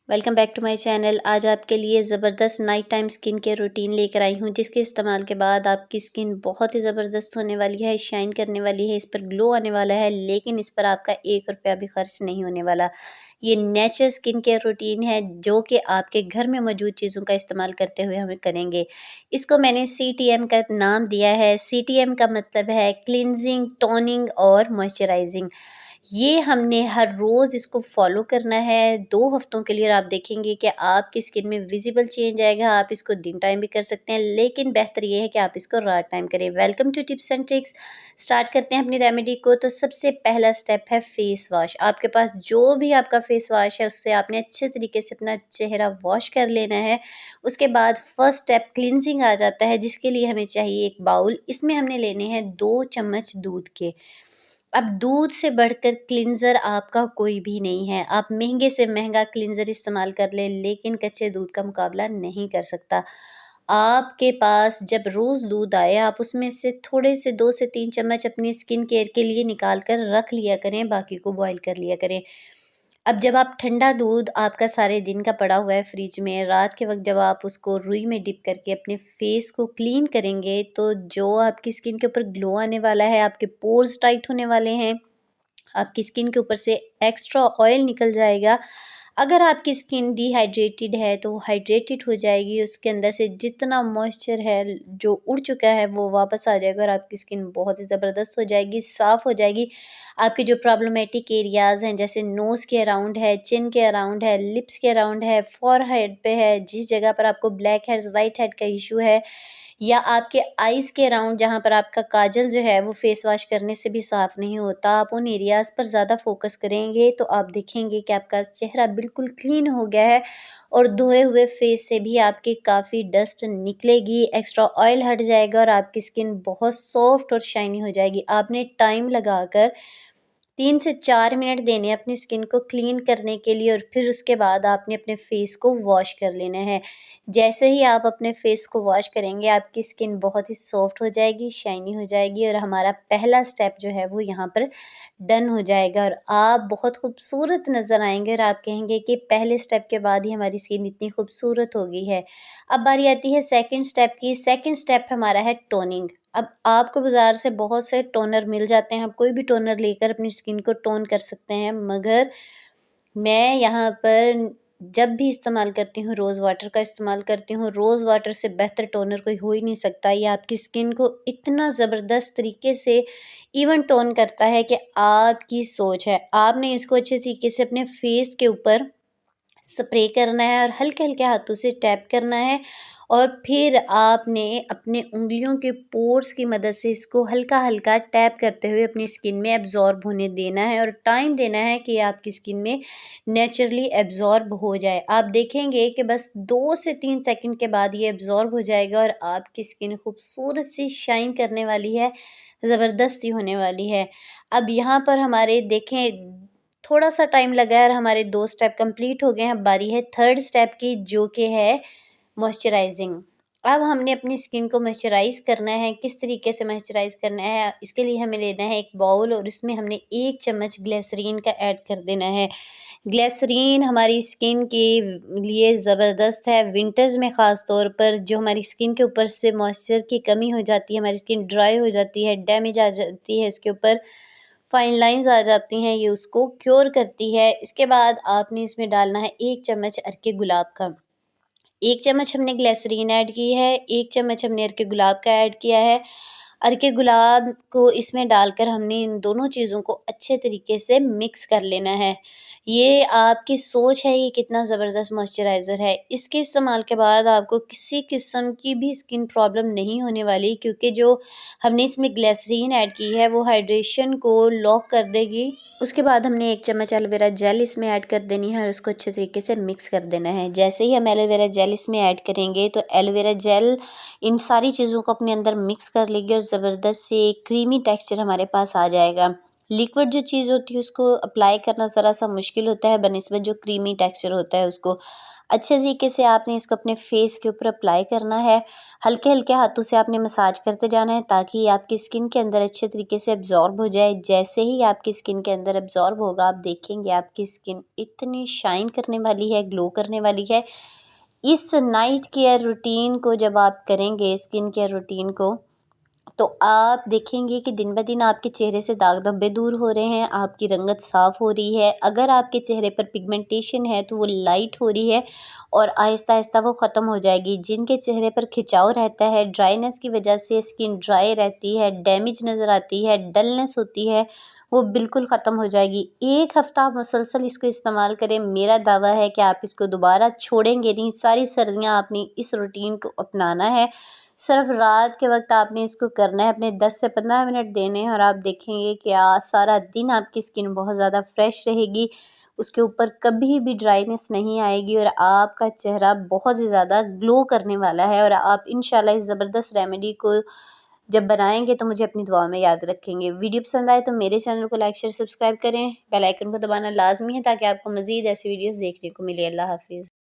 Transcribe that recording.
Welcome back to my channel. आज आपके लिए ज़बरदस्त night time skin care routine लेकर आई हूँ, जिसके इस्तेमाल के बाद आपकी स्किन बहुत ही ज़बरदस्त होने वाली है, शाइन करने वाली है, इस पर ग्लो आने वाला है। लेकिन इस पर आपका 1 रुपया भी खर्च नहीं होने वाला। ये नेचुरल स्किन केयर रूटीन है, जो कि आपके घर में मौजूद चीज़ों का इस्तेमाल करते हुए हम करेंगे। इसको मैंने CTM का नाम दिया है। CTM का मतलब है क्लींजिंग, टोनिंग और मॉइस्चराइजिंग। ये हमने हर रोज़ इसको फॉलो करना है 2 हफ्तों के लिए, और आप देखेंगे कि आपकी स्किन में विज़िबल चेंज आएगा। आप इसको दिन टाइम भी कर सकते हैं, लेकिन बेहतर ये है कि आप इसको रात टाइम करें। Welcome to tips and tricks. Start करते हैं अपनी रेमेडी को। तो सबसे पहला स्टेप है फेस वॉश। आपके पास जो भी आपका फेस वॉश है, उससे आपने अच्छे तरीके से अपना चेहरा वॉश कर लेना है। उसके बाद फर्स्ट स्टेप क्लींजिंग आ जाता है, जिसके लिए हमें चाहिए एक बाउल। इसमें हमने लेने हैं 2 चम्मच दूध के। अब दूध से बढ़कर क्लींज़र आपका कोई भी नहीं है। आप महँगे से महँगा क्लींज़र इस्तेमाल कर लें, लेकिन कच्चे दूध का मुकाबला नहीं कर सकता। आपके पास जब रोज़ दूध आए, आप उसमें से थोड़े से 2 से 3 चम्मच अपनी स्किन केयर के लिए निकाल कर रख लिया करें, बाकी को बॉयल कर लिया करें। अब जब आप ठंडा दूध आपका सारे दिन का पड़ा हुआ है फ्रिज में, रात के वक़्त जब आप उसको रुई में डिप करके अपने फेस को क्लीन करेंगे, तो जो आपकी स्किन के ऊपर ग्लो आने वाला है, आपके पोर्स टाइट होने वाले हैं, आपकी स्किन के ऊपर से एक्स्ट्रा ऑयल निकल जाएगा। अगर आपकी स्किन डिहाइड्रेटेड है, तो वो हाइड्रेटेड हो जाएगी, उसके अंदर से जितना मॉइस्चर है, जो उड़ चुका है, वो वापस आ जाएगा और आपकी स्किन बहुत ही ज़बरदस्त हो जाएगी, साफ़ हो जाएगी। आपके जो प्रॉब्लमेटिक एरियाज़ हैं, जैसे नोज़ के अराउंड है, चिन के अराउंड है, लिप्स के अराउंड है, फ़ॉरहेड पे है, जिस जगह पर आपको ब्लैक हेड्स, व्हाइट हेड का इश्यू है, या आपके आईज़ के अराउंड जहाँ पर आपका काजल जो है वो फेस वॉश करने से भी साफ़ नहीं होता, आप उन एरियाज़ पर ज़्यादा फ़ोकस करेंगे, तो आप देखेंगे कि आपका चेहरा बिल्कुल क्लीन हो गया है, और धोए हुए फेस से भी आपकी काफ़ी डस्ट निकलेगी, एक्स्ट्रा ऑयल हट जाएगा और आपकी स्किन बहुत सॉफ्ट और शाइनी हो जाएगी। आपने टाइम लगाकर 3 से 4 मिनट देने हैं अपनी स्किन को क्लीन करने के लिए, और फिर उसके बाद आपने अपने फेस को वॉश कर लेना है। जैसे ही आप अपने फेस को वॉश करेंगे, आपकी स्किन बहुत ही सॉफ्ट हो जाएगी, शाइनी हो जाएगी, और हमारा पहला स्टेप जो है वो यहाँ पर डन हो जाएगा, और आप बहुत खूबसूरत नज़र आएँगे, और आप कहेंगे कि पहले स्टेप के बाद ही हमारी स्किन इतनी खूबसूरत हो गई है। अब बारी आती है सेकंड स्टेप की। सेकंड स्टेप हमारा है टोनिंग। अब आपको बाज़ार से बहुत से टोनर मिल जाते हैं, आप कोई भी टोनर लेकर अपनी स्किन को टोन कर सकते हैं, मगर मैं यहाँ पर जब भी इस्तेमाल करती हूँ, रोज़ वाटर का इस्तेमाल करती हूँ। रोज़ वाटर से बेहतर टोनर कोई हो ही नहीं सकता। ये आपकी स्किन को इतना ज़बरदस्त तरीके से इवन टोन करता है कि आपकी सोच है। आपने इसको अच्छे तरीके से अपने फेस के ऊपर स्प्रे करना है और हल्के-हल्के हाथों से टैप करना है, और फिर आपने अपने उँगलियों के पोर्स की मदद से इसको हल्का-हल्का टैप करते हुए अपनी स्किन में एब्ज़ॉर्ब होने देना है, और टाइम देना है कि आपकी स्किन में नेचुरली एब्ज़ॉर्ब हो जाए। आप देखेंगे कि बस 2 से 3 सेकंड के बाद ये एब्ज़ॉर्ब हो जाएगा, और आपकी स्किन खूबसूरत सी शाइन करने वाली है, ज़बरदस्त सी होने वाली है। अब यहाँ पर हमारे देखें थोड़ा-सा टाइम लगा है और हमारे 2 स्टेप कंप्लीट हो गए हैं। अब बारी है थर्ड स्टेप की, जो कि है मॉइस्चराइज़िंग। अब हमने अपनी स्किन को मॉइस्चराइज़ करना है। किस तरीके से मॉइस्चराइज़ करना है? इसके लिए हमें लेना है एक बाउल, और इसमें हमने 1 चम्मच ग्लिसरीन का ऐड कर देना है। ग्लिसरीन हमारी स्किन के लिए ज़बरदस्त है। विंटर्स में ख़ास तौर पर जो हमारी स्किन के ऊपर से मॉइस्चर की कमी हो जाती है, हमारी स्किन ड्राई हो जाती है, डैमेज आ जाती है, इसके ऊपर फाइन लाइन्स आ जाती हैं, ये उसको क्योर करती है। इसके बाद आपने इसमें डालना है 1 चम्मच अर्के गुलाब का। 1 चम्मच हमने ग्लिसरीन ऐड की है, 1 चम्मच हमने अर्के गुलाब का ऐड किया है। अर्के गुलाब को इसमें डालकर हमने इन दोनों चीज़ों को अच्छे तरीके से मिक्स कर लेना है। ये आपकी सोच है, ये कितना ज़बरदस्त मॉइस्चराइज़र है। इसके इस्तेमाल के बाद आपको किसी किस्म की भी स्किन प्रॉब्लम नहीं होने वाली, क्योंकि जो हमने इसमें ग्लिसरीन ऐड की है, वो हाइड्रेशन को लॉक कर देगी। उसके बाद हमने 1 चम्मच एलोवेरा जेल इसमें ऐड कर देनी है, और उसको अच्छे तरीके से मिक्स कर देना है। जैसे ही हम एलोवेरा जेल इसमें ऐड करेंगे, तो एलोवेरा जेल इन सारी चीज़ों को अपने अंदर मिक्स कर लेगी, और ज़बरदस्त से क्रीमी टेक्सचर हमारे पास आ जाएगा। लिक्विड जो चीज़ होती है उसको अप्लाई करना ज़रा-सा मुश्किल होता है बनिस्बत जो क्रीमी टेक्सचर होता है उसको। अच्छे तरीके से आपने इसको अपने फेस के ऊपर अप्लाई करना है। हल्के-हल्के हाथों से आपने मसाज करते जाना है ताकि आपकी स्किन के अंदर अच्छे तरीके से एब्ज़ॉर्ब हो जाए। जैसे ही आपकी स्किन के अंदर एब्ज़ॉर्ब होगा, आप देखेंगे आपकी स्किन इतनी शाइन करने वाली है, ग्लो करने वाली है। इस नाइट केयर रूटीन को जब आप करेंगे, स्किन केयर रूटीन को, तो आप देखेंगे कि दिन ब दिन आपके चेहरे से दाग धब्बे दूर हो रहे हैं, आपकी रंगत साफ़ हो रही है। अगर आपके चेहरे पर पिगमेंटेशन है तो वो लाइट हो रही है और आहिस्ता-आहिस्ता वो ख़त्म हो जाएगी। जिनके चेहरे पर खिंचाव रहता है, ड्राइनेस की वजह से स्किन ड्राई रहती है, डैमेज नज़र आती है, डलनेस होती है, वो बिल्कुल ख़त्म हो जाएगी। 1 हफ़्ता आप मुसलसल इसको इस्तेमाल करें, मेरा दावा है कि आप इसको दोबारा छोड़ेंगे नहीं। सारी सर्दियाँ आपने इस रूटीन को अपनाना है। सिर्फ रात के वक़्त आपने इसको करना है, अपने 10 से 15 मिनट देने हैं और आप देखेंगे कि सारा दिन आपकी स्किन बहुत ज़्यादा फ्रेश रहेगी। उसके ऊपर कभी भी ड्राइनेस नहीं आएगी और आपका चेहरा बहुत ही ज़्यादा ग्लो करने वाला है और आप इंशाल्लाह इस ज़बरदस्त रेमेडी को जब बनाएँगे तो मुझे अपनी दुआ में याद रखेंगे। वीडियो पसंद आए तो मेरे चैनल को लाइक, शेयर, सब्सक्राइब करें। बेल आइकन को दबाना लाज़मी है ताकि आपको मज़ीद ऐसी वीडियोज़ देखने को मिले। अल्लाह हाफ़िज़।